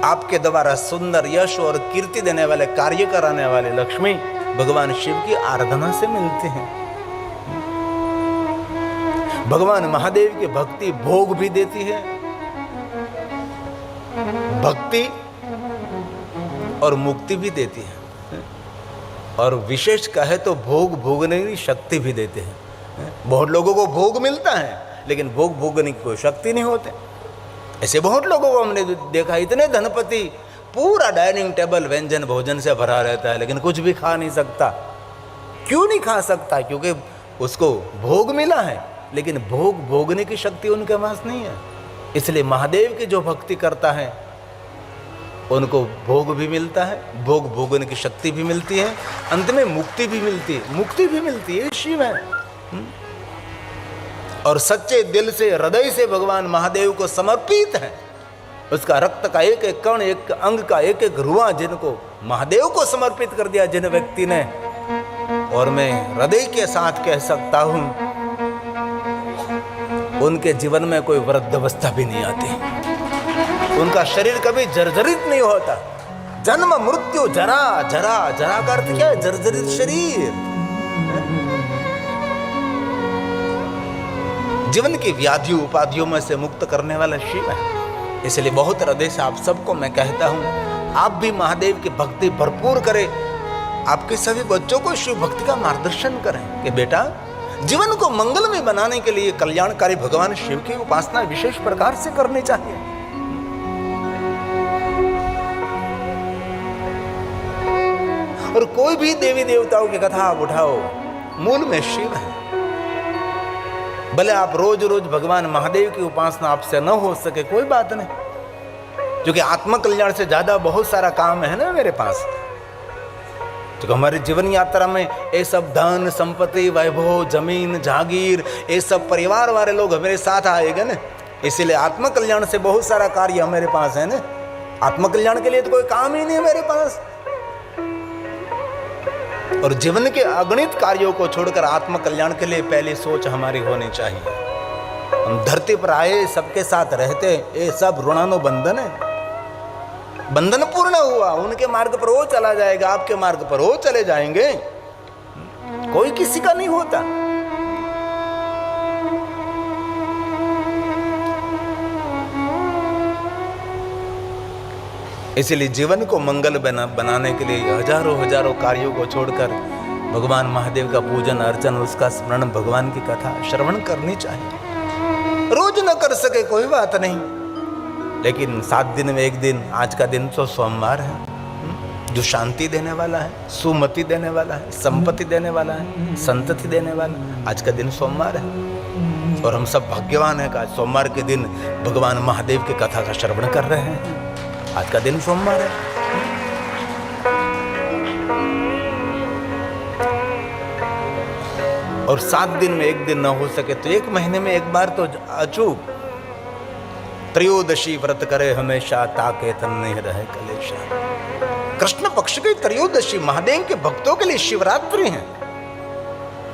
आपके द्वारा सुंदर यश और कीर्ति देने वाले कार्य कराने वाले लक्ष्मी भगवान शिव की आराधना से मिलते हैं। भगवान महादेव की भक्ति भोग भी देती है, भक्ति और मुक्ति भी देती है, और विशेष कहे तो भोग भोगने की शक्ति भी देते हैं। बहुत लोगों को भोग मिलता है लेकिन भोग भोगने की कोई शक्ति नहीं होते। ऐसे बहुत लोगों को हमने देखा, इतने धनपति, पूरा डाइनिंग टेबल व्यंजन भोजन से भरा रहता है लेकिन कुछ भी खा नहीं सकता। क्यों नहीं खा सकता? क्योंकि उसको भोग मिला है लेकिन भोग भोगने की शक्ति उनके पास नहीं है। इसलिए महादेव की जो भक्ति करता है उनको भोग भी मिलता है, भोग भोगने की शक्ति भी मिलती है, अंत में मुक्ति भी मिलती है। मुक्ति भी मिलती है, शिव है। और सच्चे दिल से, हृदय से भगवान महादेव को समर्पित है। उसका रक्त का एक एक कण, एक अंग का एक एक रुआ जिनको महादेव को समर्पित कर दिया जिन व्यक्ति ने, और मैं हृदय के साथ कह सकता हूं उनके जीवन में कोई वृद्धावस्था भी नहीं आती, उनका शरीर कभी जर्जरित नहीं होता। जन्म मृत्यु जरा, जरा जरा का अर्थ क्या है? जर्जरित शरीर। जीवन की व्याधि उपाधियों में से मुक्त करने वाला शिव है। इसलिए बहुत हृदय से आप सबको मैं कहता हूं, आप भी महादेव की भक्ति भरपूर करें। आपके सभी बच्चों को शिव भक्ति का मार्गदर्शन करें कि बेटा, जीवन को मंगलमय बनाने के लिए कल्याणकारी भगवान शिव की उपासना विशेष प्रकार से करनी चाहिए। और कोई भी देवी देवताओं की कथा आप उठाओ, मूल में शिव है। भले आप रोज रोज भगवान महादेव की उपासना आपसे न हो सके, कोई बात नहीं, क्योंकि आत्मकल्याण से ज्यादा बहुत सारा काम है ना मेरे पास। तो हमारी जीवन यात्रा में ये सब धन संपत्ति, वैभव, जमीन, जागीर, ये सब परिवार वाले लोग हमारे साथ आएंगे ना। इसीलिए आत्मकल्याण से बहुत सारा कार्य हमारे पास है ना। आत्मकल्याण के लिए तो कोई काम ही नहीं है मेरे पास। और जीवन के अगणित कार्यों को छोड़कर आत्मकल्याण के लिए पहली सोच हमारी होनी चाहिए। हम धरती पर आए, सबके साथ रहते, ये सब ऋणानुबंधन है। बंधन पूर्ण हुआ, उनके मार्ग पर वो चला जाएगा, आपके मार्ग पर वो चले जाएंगे, कोई किसी का नहीं होता। इसलिए जीवन को मंगल बनाने के लिए हजारों हजारों कार्यों को छोड़कर भगवान महादेव का पूजन अर्चन, उसका स्मरण, भगवान की कथा श्रवण करनी चाहिए। रोज न कर सके कोई बात नहीं, लेकिन 7 दिन में एक दिन, आज का दिन तो सोमवार है, जो शांति देने वाला है, सुमति देने वाला है, संपत्ति देने वाला है, संतति देने वाला, आज का दिन सोमवार है। और हम सब भाग्यवान हैं कि सोमवार के दिन भगवान महादेव की कथा का श्रवण कर रहे हैं। आज का दिन सोमवार है। और 7 दिन में एक दिन न हो सके तो 1 महीने में एक बार तो अचूक त्रयोदशी व्रत करे हमेशा, ताके तन नहीं रहे कलेशा। कृष्ण पक्ष की त्रयोदशी महादेव के भक्तों के लिए शिवरात्रि है।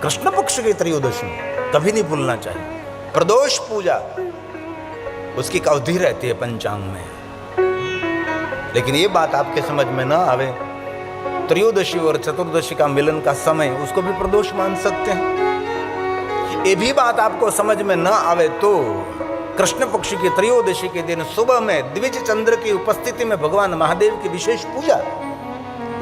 कृष्ण पक्ष की त्रयोदशी कभी नहीं भूलना चाहिए। प्रदोष पूजा उसकी एक अवधि रहती है पंचांग में, लेकिन ये बात आपके समझ में ना आवे, त्रयोदशी और चतुर्दशी का मिलन का समय, उसको भी प्रदोष मान सकते हैं। ये भी बात आपको समझ में ना आवे तो कृष्ण पक्ष की त्रयोदशी के दिन सुबह में द्विज चंद्र की उपस्थिति में भगवान महादेव की विशेष पूजा,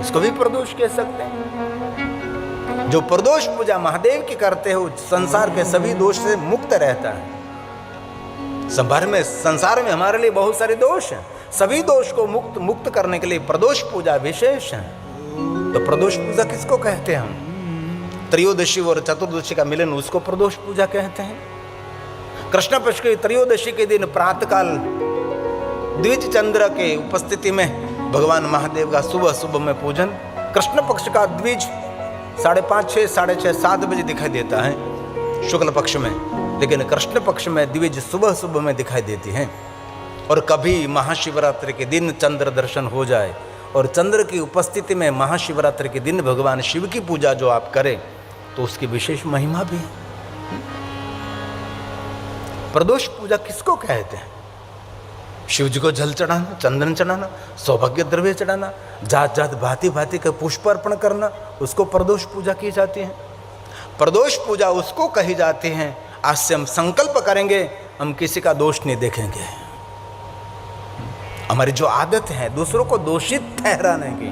उसको भी प्रदोष कह सकते हैं। जो प्रदोष पूजा महादेव की करते हो, संसार के सभी दोष से मुक्त रहता है। संसार में हमारे लिए बहुत सारे दोष हैं, सभी दोष को मुक्त करने के लिए प्रदोष पूजा विशेष है। तो प्रदोष पूजा किसको कहते हैं हम? त्रयोदशी और चतुर्दशी का मिलन, उसको प्रदोष पूजा कहते हैं। कृष्ण पक्ष की त्रयोदशी के दिन प्रातःकाल द्विज चंद्र के उपस्थिति में भगवान महादेव का सुबह सुबह में पूजन। कृष्ण पक्ष का द्विज 5:30, 6, 6:30, 7 बजे दिखाई देता है शुक्ल पक्ष में, लेकिन कृष्ण पक्ष में द्विज सुबह सुबह में दिखाई देती है। और कभी महाशिवरात्रि के दिन चंद्र दर्शन हो जाए और चंद्र की उपस्थिति में महाशिवरात्रि के दिन भगवान शिव की पूजा जो आप करें तो उसकी विशेष महिमा भी है। प्रदोष पूजा किसको कहते हैं? शिव जी को जल चढ़ाना, चंदन चढ़ाना, सौभाग्य द्रव्य चढ़ाना, जात जात भांति भांति का पुष्प अर्पण करना, उसको प्रदोष पूजा की जाती है। प्रदोष पूजा उसको कही जाती है, आज से हम संकल्प करेंगे हम किसी का दोष नहीं देखेंगे। हमारी जो आदत है दूसरों को दोषित ठहराने की,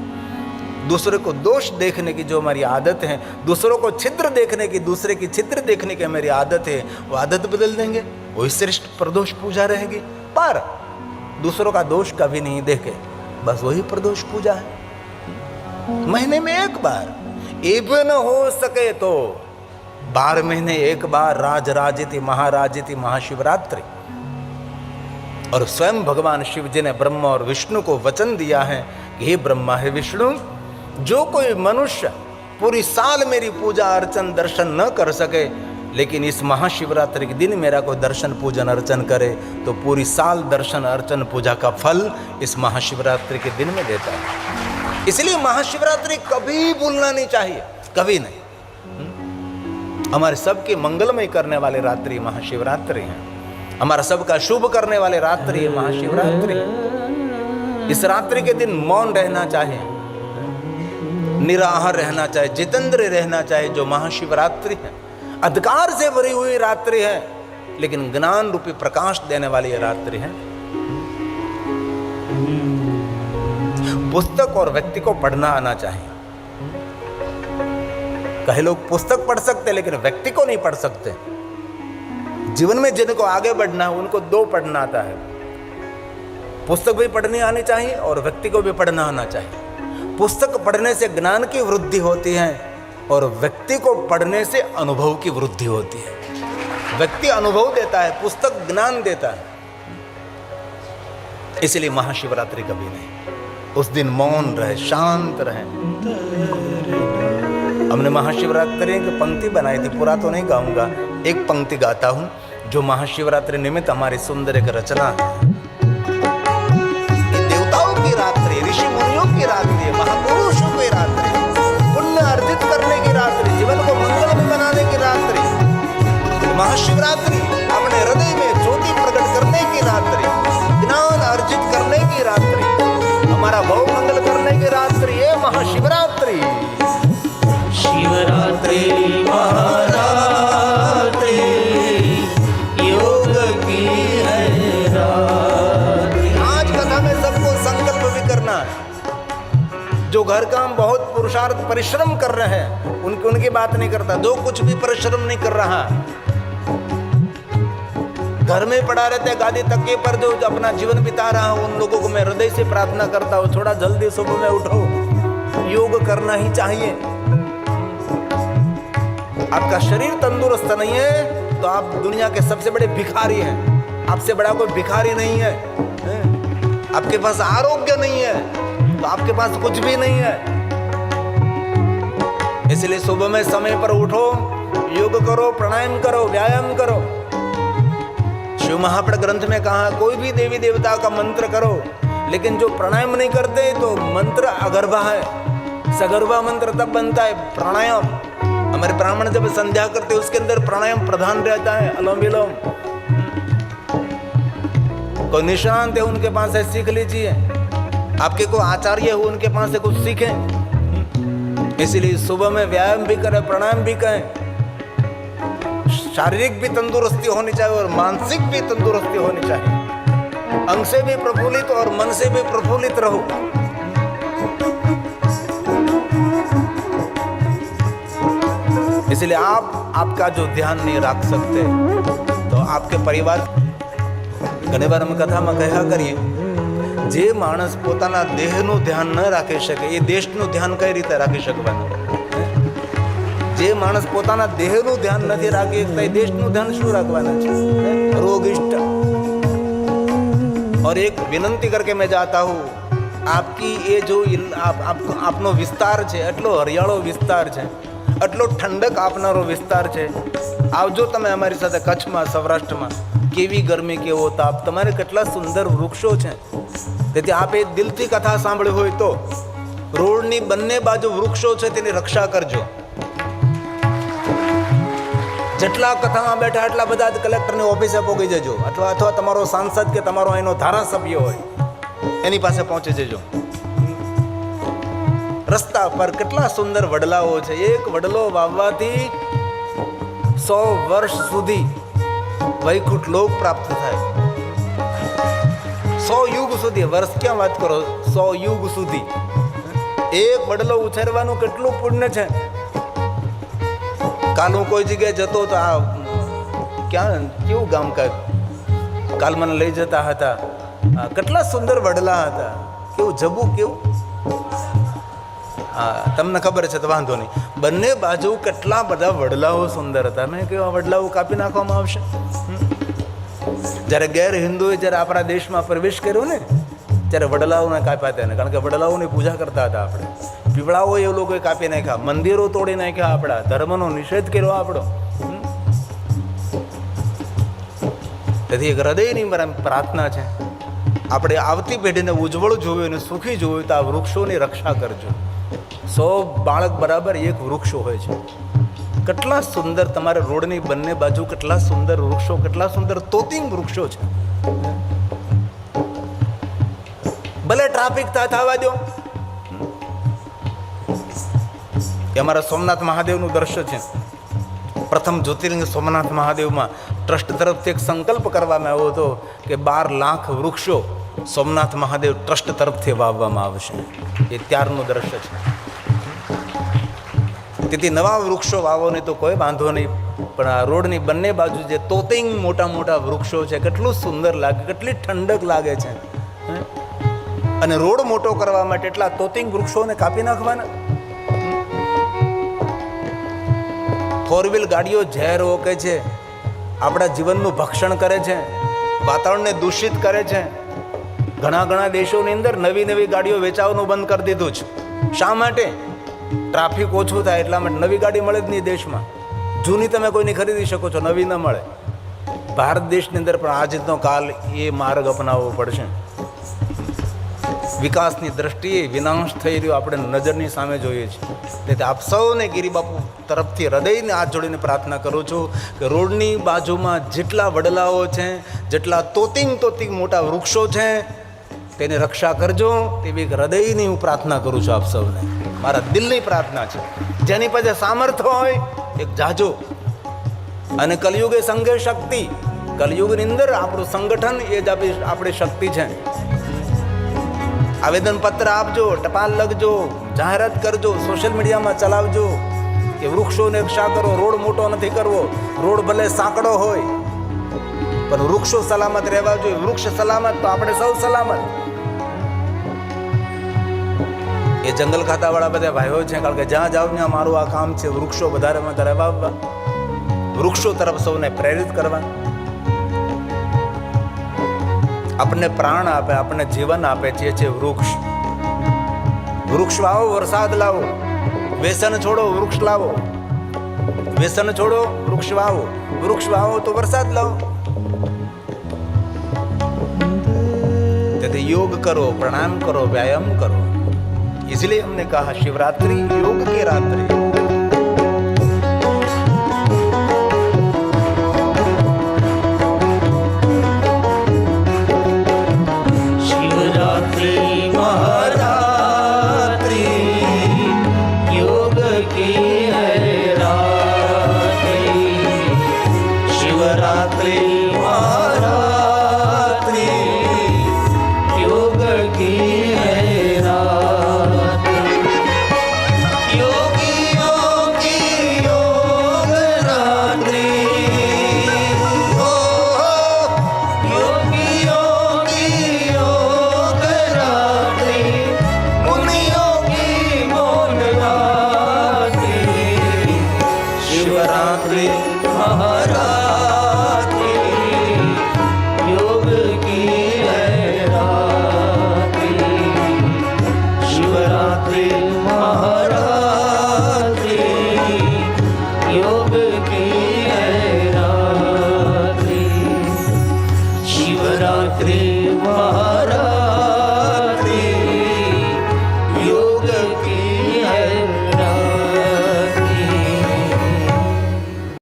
दूसरे को दोष देखने की जो हमारी आदत है, दूसरों को छिद्र देखने की, दूसरे की छिद्र देखने की हमारी आदत है, वो आदत बदल देंगे, वही श्रेष्ठ प्रदोष पूजा रहेगी। पर दूसरों का दोष कभी नहीं देखे, बस वही प्रदोष पूजा है। महीने में एक बार, इवन हो सके तो 12 महीने एक बार राजराजिति महाराजिति महाशिवरात्रि। और स्वयं भगवान शिव जी ने ब्रह्मा और विष्णु को वचन दिया है कि हे ब्रह्मा हे विष्णु, जो कोई मनुष्य पूरी साल मेरी पूजा अर्चन दर्शन न कर सके, लेकिन इस महाशिवरात्रि के दिन मेरा कोई दर्शन पूजन अर्चन करे, तो पूरी साल दर्शन अर्चन पूजा का फल इस महाशिवरात्रि के दिन में देता है। इसलिए महाशिवरात्रि कभी भूलना नहीं चाहिए, कभी नहीं। हमारे सबके मंगलमय करने वाले रात्रि महाशिवरात्रि है, हमारा सबका शुभ करने वाले रात्रि महाशिवरात्रि। इस रात्रि के दिन मौन रहना चाहिए, निराहार रहना चाहिए, जितेंद्र रहना चाहिए। जो महाशिवरात्रि है अंधकार से भरी हुई रात्रि है, लेकिन ज्ञान रूपी प्रकाश देने वाली ये रात्रि है। पुस्तक और व्यक्ति को पढ़ना आना चाहिए। कई लोग पुस्तक पढ़ सकते लेकिन व्यक्ति को नहीं पढ़ सकते। जीवन में जिनको आगे बढ़ना है उनको दो पढ़ना आता है, पुस्तक भी पढ़नी आनी चाहिए और व्यक्ति को भी पढ़ना आना चाहिए। पुस्तक पढ़ने से ज्ञान की वृद्धि होती है और व्यक्ति को पढ़ने से अनुभव की वृद्धि होती है। व्यक्ति अनुभव देता है, पुस्तक ज्ञान देता है। इसलिए महाशिवरात्रि कभी नहीं, उस दिन मौन रहे, शांत रहे। हमने महाशिवरात्रि की पंक्ति बनाई थी, पूरा तो नहीं गाऊंगा, एक पंक्ति गाता हूं जो महाशिवरात्रि निमित्त हमारी सुंदर एक रचना है। ये देवताओं की रात्रि, ऋषि मुनियों की रात्रि, महापुरुषों की रात्रि, पुण्य अर्जित करने की रात्रि, जीवन को मंगलमय बनाने की रात्रि। महाशिवरात्रि अपने हृदय में ज्योति प्रकट करने की रात्रि, ज्ञान अर्जित करने की रात्रि, हमारा भव मंगल करने की रात्रि, ये महाशिवरात्रि। शिवरात्रि महारात्रि योग की है रात्रि। आज कथा में सबको संकल्प भी करना है। जो घर का हम बहुत पुरुषार्थ परिश्रम कर रहे हैं उनकी बात नहीं करता, जो कुछ भी परिश्रम नहीं कर रहा, घर में पड़ा रहता है गादी तकिए पर जो अपना जीवन बिता रहा हूं, उन लोगों को मैं हृदय से प्रार्थना करता हूं, थोड़ा जल्दी सुबह में उठो, योग करना ही चाहिए। आपका शरीर तंदुरुस्त नहीं है तो आप दुनिया के सबसे बड़े भिखारी हैं, आपसे बड़ा कोई भिखारी नहीं है। आपके पास आरोग्य नहीं है तो आपके पास कुछ भी नहीं है। इसलिए सुबह में समय पर उठो, योग करो, प्राणायाम करो, व्यायाम करो। शिव महापुराण ग्रंथ में कहा कोई भी देवी देवता का मंत्र करो, लेकिन जो प्राणायाम नहीं करते तो मंत्र अगर्भा है। सगर्भा मंत्र तब बनता है प्राणायाम। हमारे ब्राह्मण जब संध्या करते उसके अंदर प्राणायाम प्रधान रहता है, अनुलोम विलोम। कोई निशांत है उनके पास है, सीख लीजिए। आपके कोई आचार्य हो उनके पास से कुछ सीखें। इसलिए सुबह में व्यायाम भी करें, प्राणायाम भी करें। शारीरिक भी तंदुरुस्ती होनी चाहिए और मानसिक भी तंदुरुस्ती होनी चाहिए। अंग से भी प्रफुल्लित और मन से भी प्रफुल्लित रहो। इसलिए आपका जो ध्यान नहीं रख सकते तो आपके परिवार। घણી વાર અમે કથામાં કહ્યા કરીએ, જે માણસ પોતાના દેહનું ધ્યાન ન રાખી શકે એ દેશનું ધ્યાન કઈ રીતે રાખી શકવાનું? જે માણસ પોતાના દેહનું ધ્યાન નથી રાખી શકતા એ દેશનું ધ્યાન શું રાખવાના છે? રોગિષ્ટ। और एक विनंती करके मैं जाता हूँ, आपकी ये जो आपनो विस्तार है એટલો હરિયાળો વિસ્તાર છે, એટલો ઠંડક આપનારો વિસ્તાર છે। આવજો તમે અમારી સાથે કચ્છમાં, સૌરાષ્ટ્રમાં। કેવી ગરમી, કેવો તાપ, તમારે કેટલા સુંદર વૃક્ષો છે। તેથી આપે દિલથી કથા સાંભળી હોય તો રોડની બંને બાજુ વૃક્ષો છે તેની રક્ષા કરજો। જેટલા કથામાં બેઠા એટલા બધા જ કલેક્ટરની ઓફિસે પહોંચી જજો, અથવા તમારો સાંસદ કે તમારો એનો ધારાસભ્ય હોય એની પાસે પહોંચી જજો. રસ્તા પર કેટલા સુંદર વડલાઓ છે. એક વડલો વાવવાથી 100 વર્ષ સુધી વૈકુંઠ લોક પ્રાપ્ત થાય. 100 યુગ સુધી, વર્ષ ક્યાં વાત કરો, 100 યુગ સુધી એક વડલો ઉછેરવાનું કેટલું પુણ્ય છે. કાલ હું કોઈ જગ્યાએ જતો તો આ ક્યાં કેવું ગામ કાલ મને લઈ જતા હતા, કેટલા સુંદર વડલા હતા, કેવું જબું કેવું. હા, તમને ખબર છે તો વાંધો નહીં. બંને બાજુ કેટલા બધા વડલાઓ સુંદર હતા. મેં કહ્યું આ વડલાઓ કાપી નાખવામાં આવશે. જ્યારે ગેર હિન્દુએ જ્યારે આપણા દેશમાં પ્રવેશ કર્યો ને ત્યારે વડલાઓને કાપ્યા હતા, કારણ કે વડલાઓની પૂજા કરતા હતા આપણે. પીપળાઓ એ લોકોએ કાપી નાખ્યા, મંદિરો તોડી નાખ્યા, આપણા ધર્મનો નિષેધ કર્યો આપણો. તેથી એક હૃદયની પ્રાર્થના છે, આપણે આવતી પેઢીને ઉજ્જવળ જોયું અને સુખી જોયું તો આ વૃક્ષોની રક્ષા કરજો. 100 બાળક બરાબર એક વૃક્ષ હોય છે. કેટલા સુંદર તમારે રોડની બંને બાજુ કેટલા સુંદર વૃક્ષો, કેટલા સુંદર તોતિંગ વૃક્ષો છે. ભલે ટ્રાફિક થવા દો. એ અમારા સોમનાથ મહાદેવનું દ્રશ્ય છે. પ્રથમ જ્યોતિર્લિંગ સોમનાથ મહાદેવમાં ટ્રસ્ટ તરફથી એક સંકલ્પ કરવામાં આવ્યો હતો કે 12 લાખ વૃક્ષો સોમનાથ મહાદેવ ટ્રસ્ટ તરફથી વાવવામાં આવશે. એ ત્યારનું દ્રશ્ય છે. તેથી નવા વૃક્ષો વાવો નહીં તો કોઈ વાંધો નહીં, પણ આ રોડની બંને બાજુ જે તોતિંગ મોટા મોટા વૃક્ષો છે કેટલું સુંદર લાગે, કેટલી ઠંડક લાગે છે. અને રોડ મોટો કરવા માટે એટલા તોતિંગ વૃક્ષોને કાપી નાખવાના. 4 વ્હીલ ગાડીઓ ઝેર ઓકે છે, આપણા જીવનનું ભક્ષણ કરે છે, વાતાવરણને દૂષિત કરે છે. ઘણા દેશોની અંદર નવી ગાડીઓ વેચાવાનું બંધ કરી દીધું છે. શા માટે? ટ્રાફિક ઓછું થાય એટલા માટે. નવી ગાડી મળે જ નહીં દેશમાં. જૂની તમે કોઈની ખરીદી શકો છો, નવી ન મળે. ભારત દેશની અંદર પણ આજનો કાલ એ માર્ગ અપનાવવો પડશે. વિકાસની દ્રષ્ટિએ વિનાશ થઈ રહ્યો આપણે નજરની સામે જોઈએ છીએ. તેથી આપ સૌને ગિરિબાપુ તરફથી હૃદયને હાથ જોડીને પ્રાર્થના કરું છું કે રોડની બાજુમાં જેટલા વડલાઓ છે, જેટલા તોતિંગ મોટા વૃક્ષો છે તેની રક્ષા કરજો. તેવી એક હૃદયની હું પ્રાર્થના કરું છું આપ સૌને. મારા દિલની પ્રાર્થના છે. જેની પાસે સામર્થ્ય હોય એક જાજો. અને કલયુગે સંઘે શક્તિ. કલયુગની અંદર આપણું સંગઠન એ જ આપણી શક્તિ છે. આવેદન પત્ર આપજો, ટપાલ લખજો, જાહેરાત કરજો, સોશિયલ મીડિયામાં ચલાવજો કે વૃક્ષોને રક્ષા કરો. રોડ મોટો નથી કરવો, રોડ ભલે સાંકડો હોય પણ વૃક્ષો સલામત રહેવા જોઈએ. વૃક્ષ સલામત તો આપણે સૌ સલામત. એ જંગલ ખાતાવાળા બધા ભાઈઓ છે, કારણ કે જ્યાં જાવ ત્યાં મારું આ કામ છે, વૃક્ષો વધારેમાં વધારે વાવવા, વૃક્ષો તરફ સૌને પ્રેરિત કરવા. આપણને પ્રાણ આપે, આપણને જીવન આપે છે વૃક્ષ. વૃક્ષ વાવો, વરસાદ લાવો. વ્યસન છોડો, વૃક્ષ લાવો. વ્યસન છોડો, વૃક્ષ વાવો. વૃક્ષ વાવો તો વરસાદ લાવો. તેથી योग करो, प्रणाम करो, व्यायाम करो. इसलिए हमने कहा शिवरात्रि योग की रात्रि.